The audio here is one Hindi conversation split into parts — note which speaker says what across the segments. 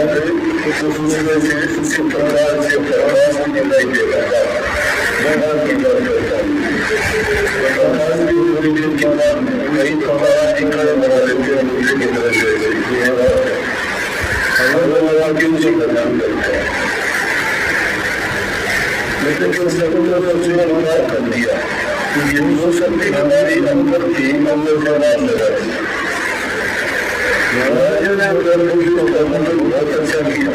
Speaker 1: उसमें से किसी प्रकार से प्रभाव दिखाई दे रहा है। भगवान की बात करता हूँ, भगवान की पूरी दिन भगवान कई प्रकार दिखाई बना देते हैं मुझे की तरह से भगवान की उसी का नाम करते हैं। लेकिन जो समुद्र से मना कर दिया कि ये वो शक्ति हमारी अंदर थी, अंदर से नाम लगा दिया। महाराज ने अगर मुझे तो बहुत अच्छा किया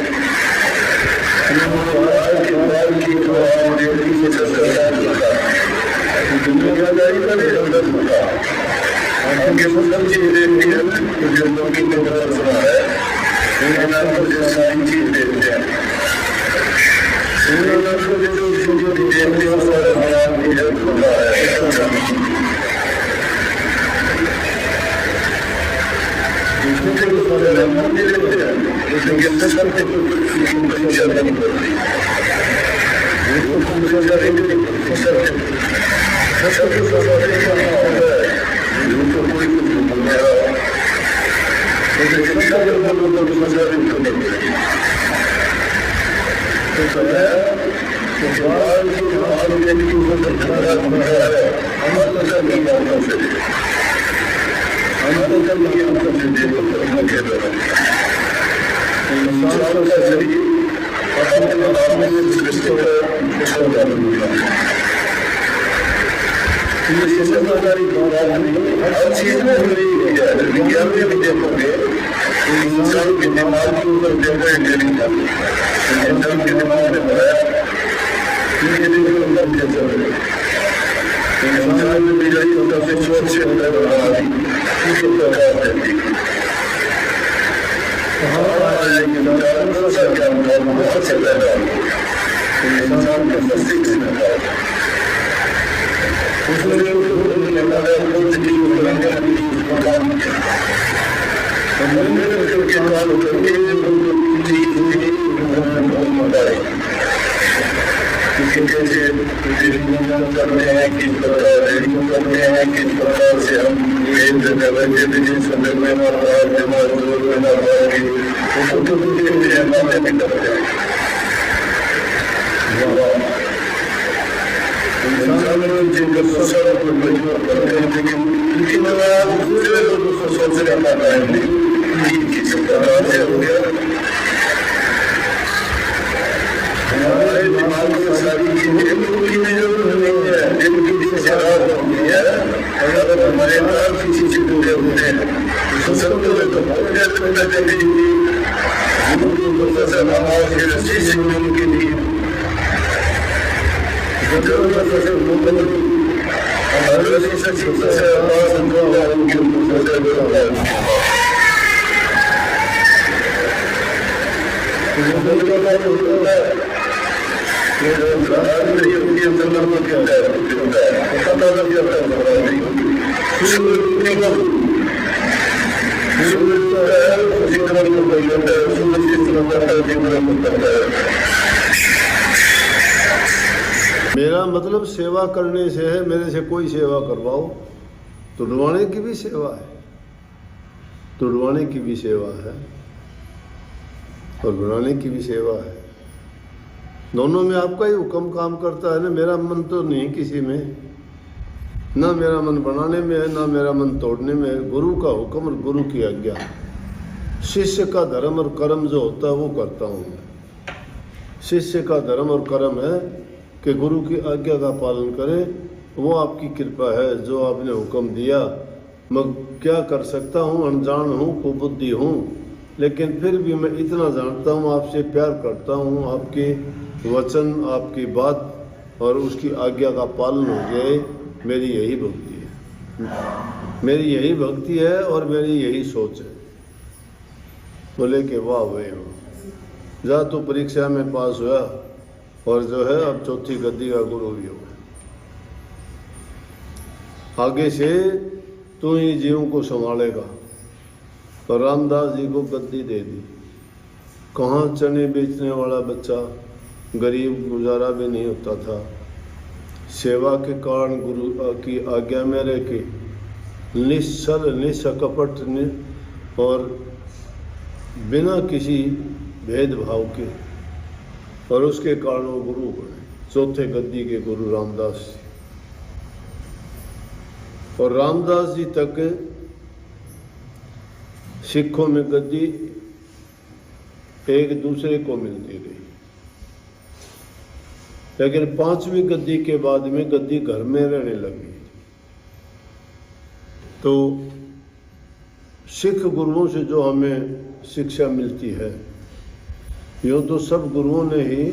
Speaker 1: के बाद की देखी से चलता दुनियादारी का भी अंदर होता आगे मतलब चीज देखती है तो जनों की तरह सुना है को सारी चीज देखते हैं को जो देखते हैं सारा हमारा निजत होता है। हर चीज में विज्ञान में भी देखोगे इंसान के दिमाग के ऊपर देखो इंसान के दिमाग में बनाया इंसान में भी रही होता है छोट से होता है बहुत से पैदा इंसान के मस्तिष्क में करते हैं किस प्रकार रेडियो करते हैं किस प्रकार से हम जिस संदर्भ में जिनका सोशल मजबूर करते हैं लेकिन दूसरे लोगों को सोचने का टाइम नहीं किस प्रकार से हो गया हमारे दिमाग में सारी चीजें की जरूरत नहीं है जिनकी दिनचर्या होती है अगर हमारे पास किसी से जुड़े होते हैं तो सबको
Speaker 2: मेरा मतलब सेवा करने से है, मेरे से कोई सेवा करवाओ। तुड़वाने की भी सेवा है, तुड़वाने की भी सेवा है और बनाने की भी सेवा है। दोनों में आपका ही हुक्म काम करता है ना। मेरा मन तो नहीं किसी में, ना मेरा मन बनाने में है ना मेरा मन तोड़ने में है। गुरु का हुक्म और गुरु की आज्ञा, शिष्य का धर्म और कर्म जो होता है वो करता हूँ मैं। शिष्य का धर्म और कर्म है कि गुरु की आज्ञा का पालन करें। वो आपकी कृपा है जो आपने हुक्म दिया। मैं क्या कर सकता हूँ, अनजान हूँ, कुबुद्धि हूँ, लेकिन फिर भी मैं इतना जानता हूँ, आपसे प्यार करता हूँ। आपके वचन, आपकी बात और उसकी आज्ञा का पालन हो जाए, मेरी यही भक्ति है, मेरी यही भक्ति है और मेरी यही सोच है। बोले कि वाह भाई वाह, जा तो परीक्षा में पास हुआ और जो है अब चौथी गद्दी का गुरु भी हो। आगे से तू ही जीवों को संभालेगा। तो रामदास जी को गद्दी दे दी। कहाँ चने बेचने वाला बच्चा, गरीब, गुजारा भी नहीं होता था। सेवा के कारण गुरु की आज्ञा में रह के निश्चल, निष्कपट और बिना किसी भेदभाव के, और उसके कारण वो गुरु बने। चौथे गद्दी के गुरु रामदास जी, और रामदास जी तक सिखों में गद्दी एक दूसरे को मिलती रही, लेकिन पांचवी गद्दी के बाद में गद्दी घर में रहने लगी। तो सिख गुरुओं से जो हमें शिक्षा मिलती है, यूँ तो सब गुरुओं ने ही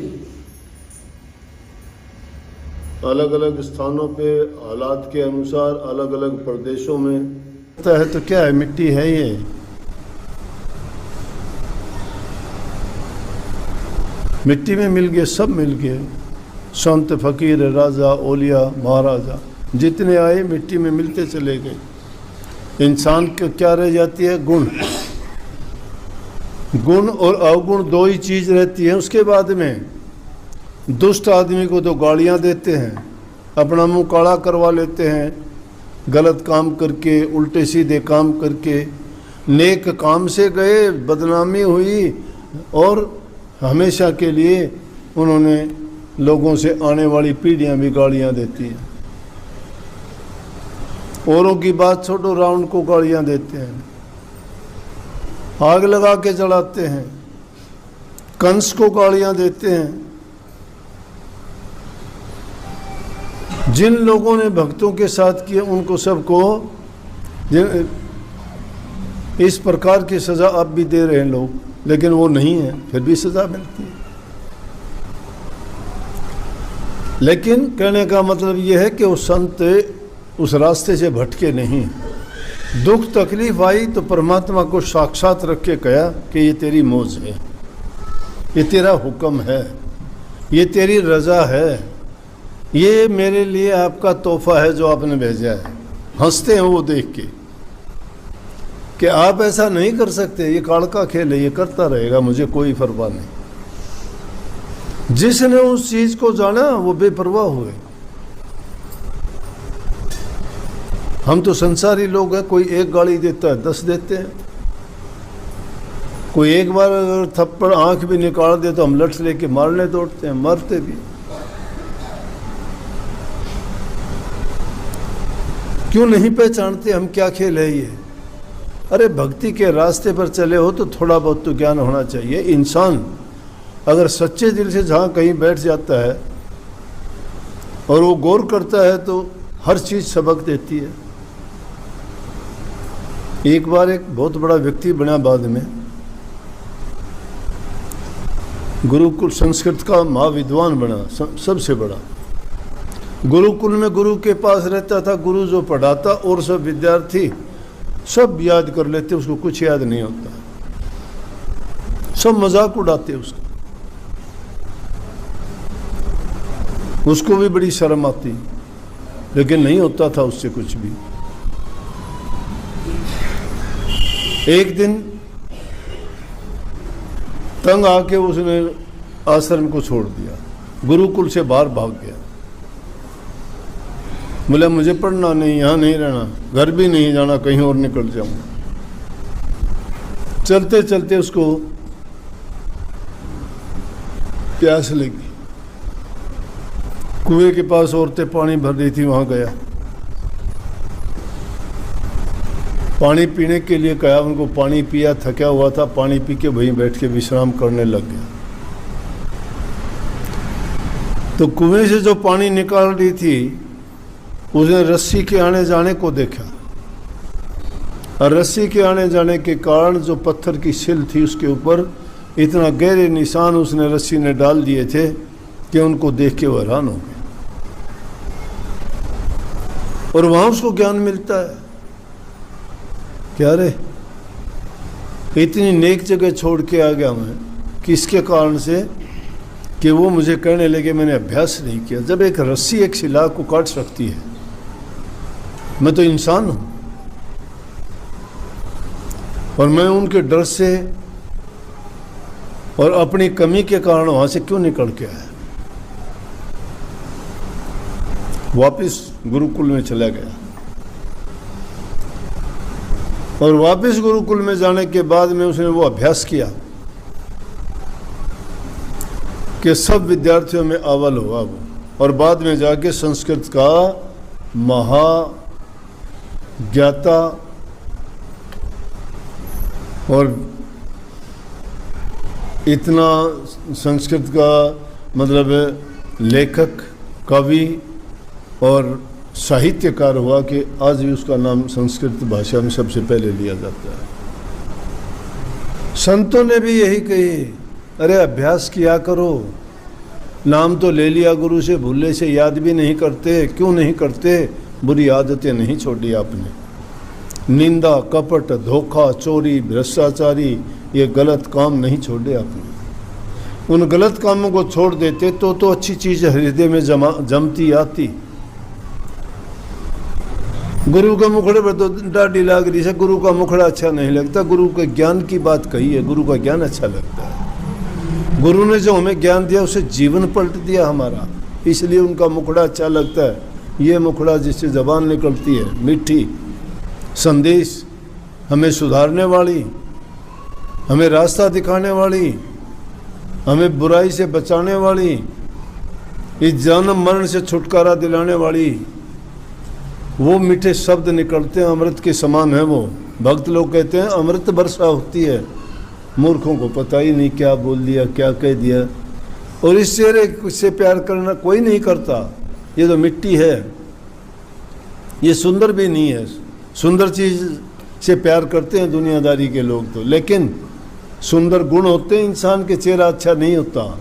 Speaker 2: अलग अलग स्थानों पे हालात के अनुसार अलग अलग प्रदेशों में होता है। तो क्या है, मिट्टी है ये, मिट्टी में मिल गए, सब मिल गए, संत फकीर राजा ओलिया महाराजा जितने आए मिट्टी में मिलते चले गए। इंसान को क्या रह जाती है, गुण, गुण और अवगुण दो ही चीज रहती है। उसके बाद में दुष्ट आदमी को तो गालियां देते हैं, अपना मुंह काला करवा लेते हैं, गलत काम करके, उल्टे सीधे काम करके। नेक काम से गए, बदनामी हुई, और हमेशा के लिए उन्होंने लोगों से आने वाली पीढ़ियां भी गालियां देती हैं। औरों की बात छोड़ो, रावण को गालियां देते हैं, आग लगा के जलाते हैं, कंस को गालियां देते हैं। जिन लोगों ने भक्तों के साथ किए उनको सबको इस प्रकार की सजा अब भी दे रहे हैं लोग, लेकिन वो नहीं है, फिर भी सजा मिलती है। लेकिन कहने का मतलब यह है कि वो संत उस रास्ते से भटके नहीं। दुख तकलीफ आई तो परमात्मा को साक्षात रख के कहा कि ये तेरी मौज है, ये तेरा हुक्म है, ये तेरी रजा है, ये मेरे लिए आपका तोहफा है जो आपने भेजा है। हंसते हैं वो देख के कि आप ऐसा नहीं कर सकते, ये काल का खेल है, ये करता रहेगा, मुझे कोई परवाह नहीं। जिसने उस चीज को जाना वो बेपरवाह हुए। हम तो संसारी लोग हैं, कोई एक गाली देता है 10 देते हैं, कोई एक बार अगर थप्पड़ आंख भी निकाल दे तो हम लठ लेके मारने दौड़ते हैं, मारते भी। क्यों नहीं पहचानते हम क्या खेल है ये? अरे भक्ति के रास्ते पर चले हो तो थोड़ा बहुत तो ज्ञान होना चाहिए। इंसान अगर सच्चे दिल से जहाँ कहीं बैठ जाता है और वो गौर करता है तो हर चीज़ सबक देती है। एक बार एक बहुत बड़ा व्यक्ति बना, बाद में गुरुकुल संस्कृत का महाविद्वान बना, सबसे बड़ा। गुरुकुल में गुरु के पास रहता था, गुरु जो पढ़ाता और सब विद्यार्थी सब याद कर लेते, उसको कुछ याद नहीं होता, सब मजाक उड़ाते उसका। उसको भी बड़ी शर्म आती, लेकिन नहीं होता था उससे कुछ भी। एक दिन तंग आके उसने आश्रम को छोड़ दिया, गुरुकुल से बाहर भाग गया। बोले मुझे पढ़ना नहीं, यहाँ नहीं रहना, घर भी नहीं जाना, कहीं और निकल जाऊंगा। चलते चलते उसको प्यास लगी, कुएं के पास औरतें पानी भर रही थी, वहां गया, पानी पीने के लिए कहा, उनको पानी पिया, थका हुआ था, पानी पी के वहीं बैठ के विश्राम करने लग गया। तो कुएं से जो पानी निकाल रही थी उसने रस्सी के आने जाने को देखा, और रस्सी के आने जाने के कारण जो पत्थर की सिल थी उसके ऊपर इतना गहरे निशान उसने रस्सी ने डाल दिए थे कि उनको देख के वो हैरान हो गए। और वहां उसको ज्ञान मिलता है क्या, रे इतनी नेक जगह छोड़ के आ गया मैं, किसके कारण से? कि वो मुझे कहने लगे मैंने अभ्यास नहीं किया। जब एक रस्सी एक शिला को काट सकती है, मैं तो इंसान हूं, और मैं उनके डर से और अपनी कमी के कारण वहां से क्यों निकल के आया? वापिस गुरुकुल में चला गया, और वापस गुरुकुल में जाने के बाद में उसने वो अभ्यास किया कि सब विद्यार्थियों में अव्वल हुआ वो, और बाद में जाके संस्कृत का महाज्ञाता और इतना संस्कृत का मतलब लेखक, कवि और साहित्यकार हुआ कि आज भी उसका नाम संस्कृत भाषा में सबसे पहले लिया जाता है। संतों ने भी यही कही, अरे अभ्यास किया करो, नाम तो ले लिया गुरु से, भूले से याद भी नहीं करते। क्यों नहीं करते? बुरी आदतें नहीं छोड़ी आपने। निंदा, कपट, धोखा, चोरी, भ्रष्टाचारी, ये गलत काम नहीं छोड़े आपने। उन गलत कामों को छोड़ देते तो अच्छी चीज हृदय में जमती आती। गुरु का मुखड़े पर तो डाढ़ी लाग रही है, गुरु का मुखड़ा अच्छा नहीं लगता। गुरु के ज्ञान की बात कही है, गुरु का ज्ञान अच्छा लगता है। गुरु ने जो हमें ज्ञान दिया उसे जीवन पलट दिया हमारा, इसलिए उनका मुखड़ा अच्छा लगता है। ये मुखड़ा जिससे जबान निकलती है मीठी, संदेश हमें सुधारने वाली, हमें रास्ता दिखाने वाली, हमें बुराई से बचाने वाली, इस जन्म मरण से छुटकारा दिलाने वाली, वो मीठे शब्द निकलते हैं, अमृत के समान है वो। भक्त लोग कहते हैं अमृत वर्षा होती है। मूर्खों को पता ही नहीं क्या बोल दिया, क्या कह दिया। और इस चेहरे से प्यार करना कोई नहीं करता। ये तो मिट्टी है, ये सुंदर भी नहीं है। सुंदर चीज से प्यार करते हैं दुनियादारी के लोग तो, लेकिन सुंदर गुण होते हैं इंसान के, चेहरा अच्छा नहीं होता।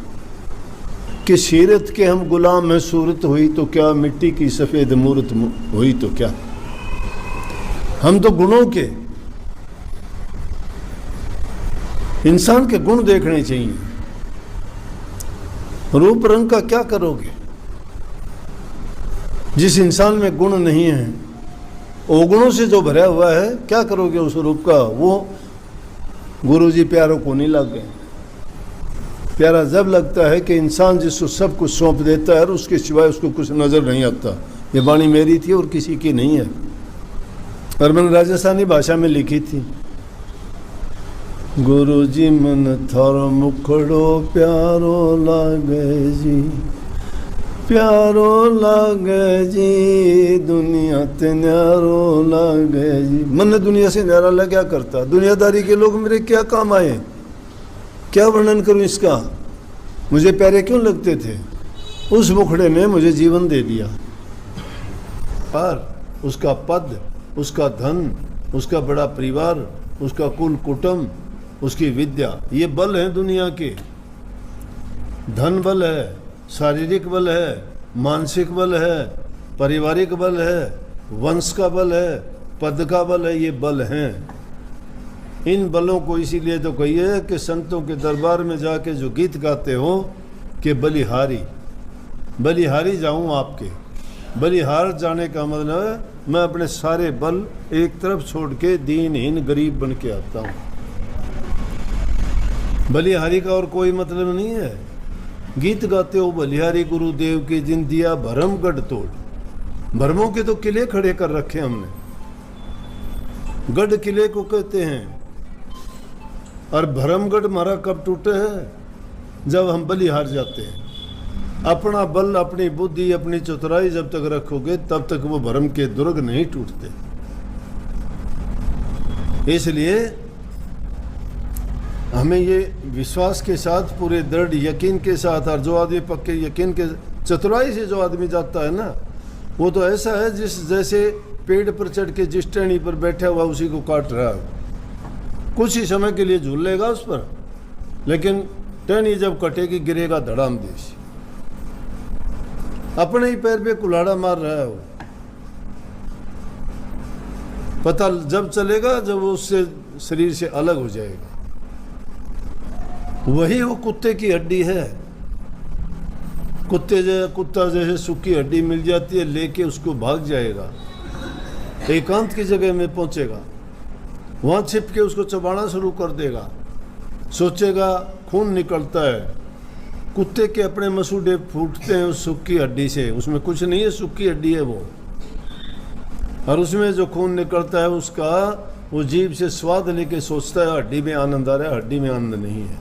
Speaker 2: कि सीरत के हम गुलाम हैं, सूरत हुई तो क्या, मिट्टी की सफ़ेद मूरत हुई तो क्या। हम तो गुणों के, इंसान के गुण देखने चाहिए। रूप रंग का क्या करोगे? जिस इंसान में गुण नहीं है, अवगुणों से जो भरा हुआ है, क्या करोगे उस रूप का? वो गुरुजी प्यारों को नहीं लग गए। प्यारा जब लगता है कि इंसान जिसको सब कुछ सौंप देता है और उसके सिवाय उसको कुछ नजर नहीं आता। ये वाणी मेरी थी और किसी की नहीं है, और मैंने राजस्थानी भाषा में लिखी थी। गुरुजी मन थारो मुखड़ो प्यारो लागे जी, प्यारो लागे जी, दुनिया ते न्यारो लागे जी। मन दुनिया से न्यारा लगा करता। दुनियादारी के लोग मेरे क्या काम आए, क्या वर्णन करूं इसका? मुझे प्यारे क्यों लगते थे? उस मुखड़े ने मुझे जीवन दे दिया। पर उसका पद, उसका धन, उसका बड़ा परिवार, उसका कुल कुटुंब, उसकी विद्या, ये बल है दुनिया के। धन बल है, शारीरिक बल है, मानसिक बल है, पारिवारिक बल है, वंश का बल है, पद का बल है, ये बल हैं। इन बलों को इसीलिए तो कहिए कि संतों के दरबार में जाके जो गीत गाते हो कि बलिहारी, बलिहारी जाऊं आपके। बलिहार जाने का मतलब है मैं अपने सारे बल एक तरफ छोड़ के दीनहीन गरीब बन के आता हूं। बलिहारी का और कोई मतलब नहीं है। गीत गाते हो बलिहारी गुरुदेव की जिन दिया भरम गढ़ तोड़। भरमों के तो किले खड़े कर रखे हमने, गढ़ किले को कहते हैं। और भरमगढ़ हमारा कब टूटे है? जब हम बलिहार जाते हैं। अपना बल, अपनी बुद्धि, अपनी चतुराई जब तक रखोगे तब तक वो भरम के दुर्ग नहीं टूटते। इसलिए हमें ये विश्वास के साथ, पूरे दृढ़ यकीन के साथ, और जो आदमी पक्के यकीन के चतुराई से जो आदमी जाता है ना, वो तो ऐसा है जैसे पेड़ पर चढ़ के जिस टहनी पर बैठा हुआ उसी को काट रहा है। कुछ ही समय के लिए झूल लेगा उस पर, लेकिन टहनी जब कटेगी गिरेगा धड़ाम देश। अपने ही पैर पे कुल्हाड़ा मार रहा है वो। पता जब चलेगा जब वो उससे शरीर से अलग हो जाएगा। वही वो कुत्ते की हड्डी है। कुत्ता जैसे सूखी हड्डी मिल जाती है, लेके उसको भाग जाएगा, एकांत की जगह में पहुंचेगा, वहां छिप के उसको चबाना शुरू कर देगा। सोचेगा खून निकलता है। कुत्ते के अपने मसूड़े फूटते हैं उस सूखी हड्डी से, उसमें कुछ नहीं है, सूखी हड्डी है वो। और उसमें जो खून निकलता है उसका वो जीभ से स्वाद लेके सोचता है हड्डी में आनंद आ रहा है, हड्डी में आनंद नहीं है,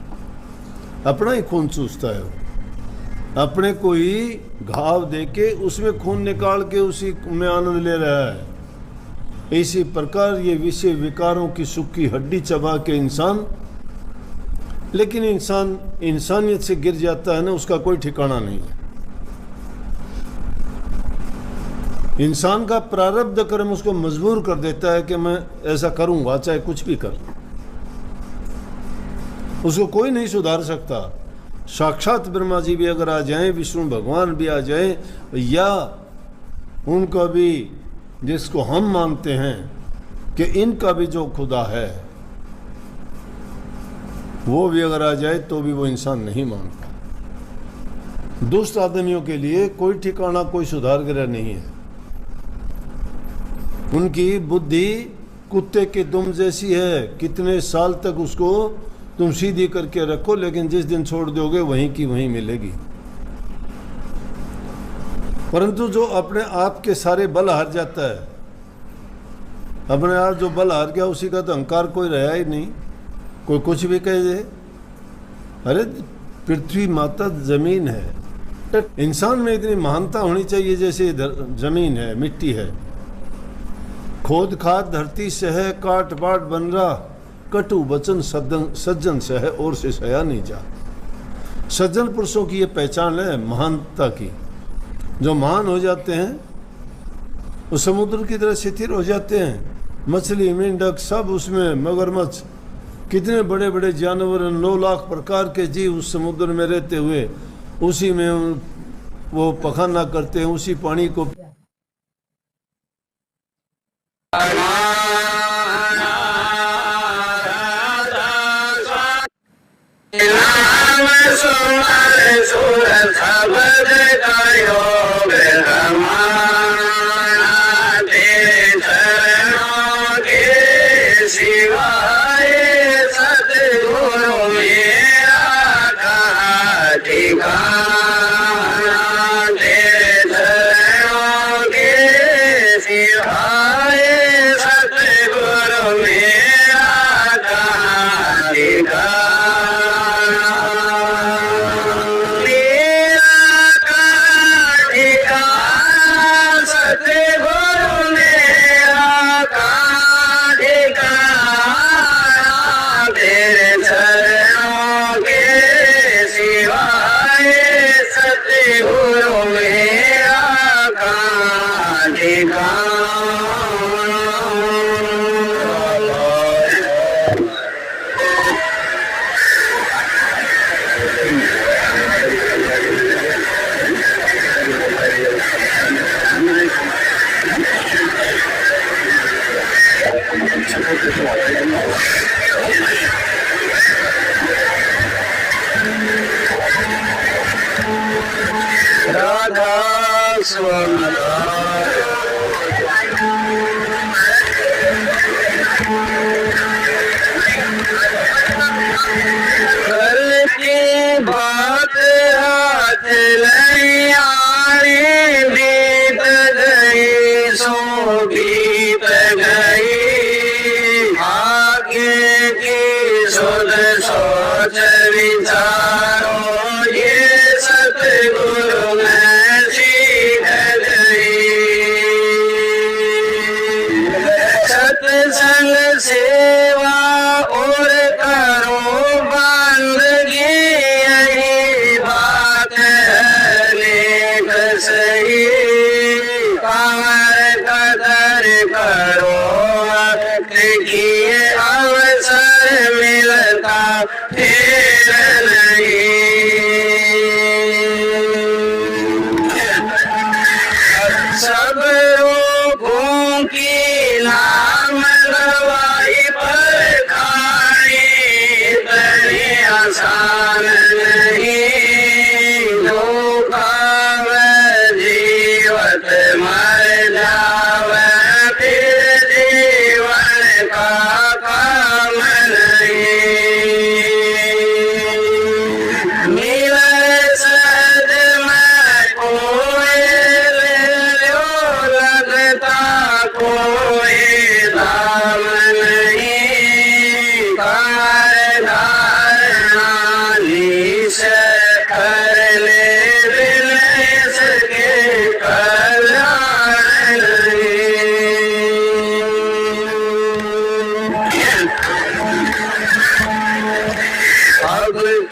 Speaker 2: अपना ही खून चूसता है वो। अपने को ही घाव देके उसमें खून निकाल के उसी में आनंद ले रहा है। इसी प्रकार ये विषय विकारों की सूखी हड्डी चबा के इंसान, लेकिन इंसान इंसानियत से गिर जाता है ना, उसका कोई ठिकाना नहीं है। इंसान का प्रारब्ध कर्म उसको मजबूर कर देता है कि मैं ऐसा करूंगा, चाहे कुछ भी कर। उसको कोई नहीं सुधार सकता। साक्षात ब्रह्मा जी भी अगर आ जाएं, विष्णु भगवान भी आ जाएं, या उनका भी, जिसको हम मानते हैं कि इनका भी जो खुदा है, वो भी अगर आ जाए तो भी वो इंसान नहीं मानता। दुष्ट आदमियों के लिए कोई ठिकाना, कोई सुधार ग्रह नहीं है। उनकी बुद्धि कुत्ते के दुम जैसी है। कितने साल तक उसको तुम सीधी करके रखो, लेकिन जिस दिन छोड़ दोगे वहीं की वहीं मिलेगी। परंतु जो अपने आप के सारे बल हार जाता है, अपने आप जो बल हार गया, उसी का तो अहंकार कोई रहा ही नहीं। कोई कुछ भी कह दे, अरे पृथ्वी माता जमीन है। इंसान में इतनी महानता होनी चाहिए जैसे जमीन है, मिट्टी है। खोद खाद धरती से है, काट बाट बन रहा, कटु वचन सज्जन से है, और से सया नहीं जा। सज्जन पुरुषों की ये पहचान है महानता की। जो महान हो जाते हैं वो समुद्र की तरह स्थिर हो जाते हैं। मछली, मेंढक सब उसमें, मगरमच्छ, कितने बड़े बड़े जानवर, 9 लाख प्रकार के जीव उस समुद्र में रहते हुए उसी में वो पखाना करते हैं, उसी पानी को।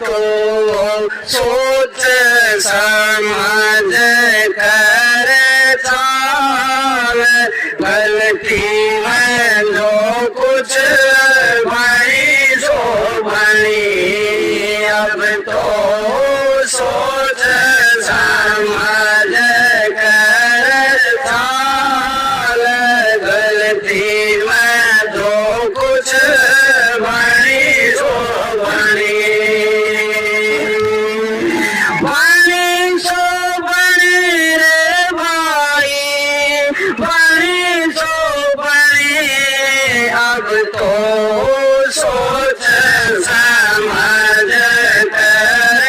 Speaker 3: तो सोच समझ कर चाल, गलती में जो कुछ बनी सो बनी, अब तो सोच समझ कर चाल, गलती में जो कुछ बनी सो बनी, बनी सो बनी रे भाई, बनी सो बनी, अब तो सोच समझ कर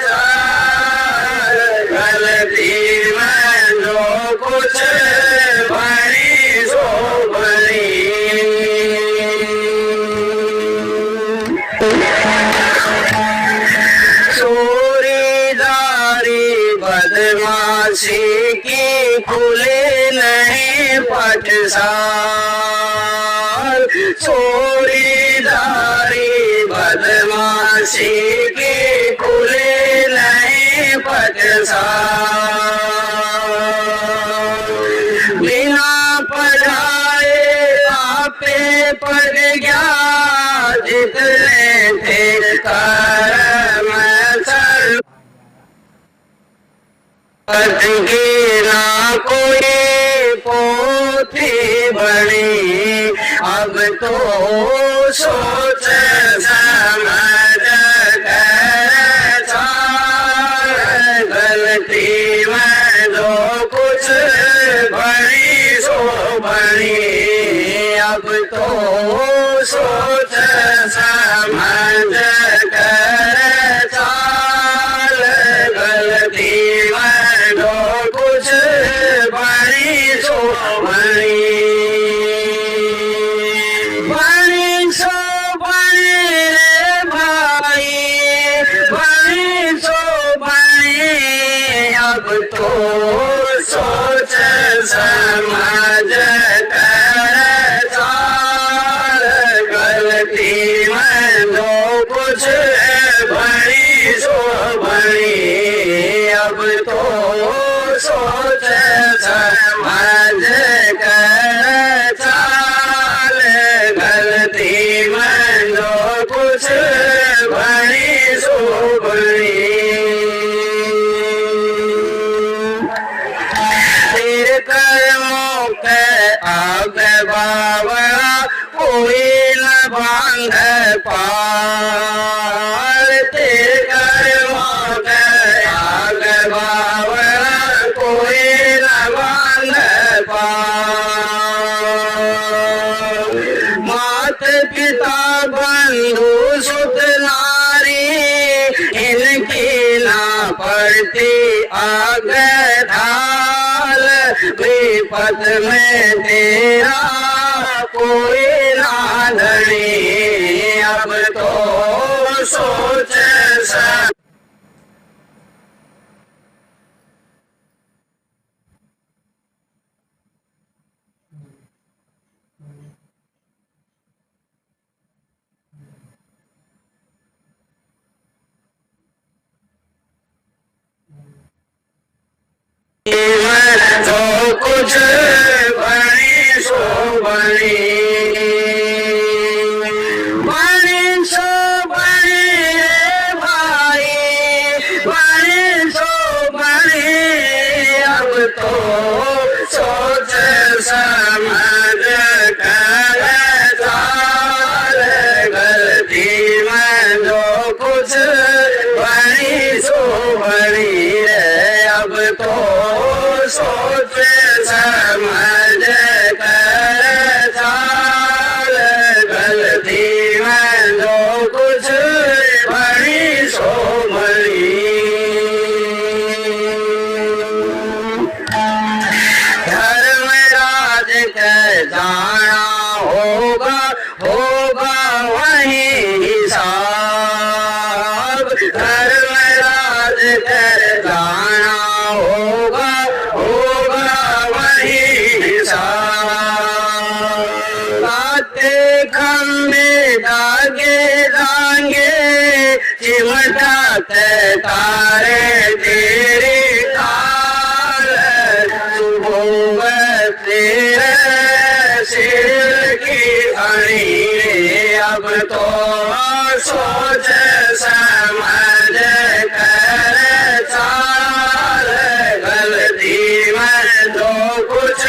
Speaker 3: चाल, गलती में जो कुछ बनी सो बनी। चोरीदारी बदमाशी की खुले नहीं पटसाल, चोरीदारी बदमाशी की खुले नहीं पटसाल, बिना पढ़ाए आपे पढ़ गया, जितने थे कर्म सर की ना कोई पोथी बनी, अब तो सोच समझ कर चाल, गलती में जो कुछ बनी सो बनी, अब तो सोच समझ कर चाल, गलती में जो कुछ बनी सो बनी, बनी सो बनी रे भाई, बनी सो बनी, अब तो सोच समझ कर चाल, गलती में जो कुछ बनी सो बनी, अब तो सोच समझ कर चाल, गलती में जो कुछ बनी सो बनी। तेरे कर्मों के आगे बावड़ा कोई न बांध पाल, तेरे कर्मों के आगे बावड़ा कोई न बांध पाल, मात पिता बंधु सुत नारी, इनकी ना पड़ती आगे ढाल, विपद में तेरा कोई ना धनी, अब तो सोच समझ जो कुछ बनी सो बनी, बनी सो बनी रे भाई, बनी सो बनी, अब तो सोच समझ कर चाल, गलती में जो कुछ बनी सो बनी रे, अब तो सोच समझ कर चाल, गलती में जो कुछ बनी सो बनी। धर्मराज के जाना होगा, होगा वही हिसाब, धर्मराज के जाना होगा, होगा वही हिसाब, खंबे दागे दांगे चिम चमकते तारे तेरी ताल सुबह तेरे सिर की घड़ी अब तो सोच समझ कर चाल गलती में जो कुछ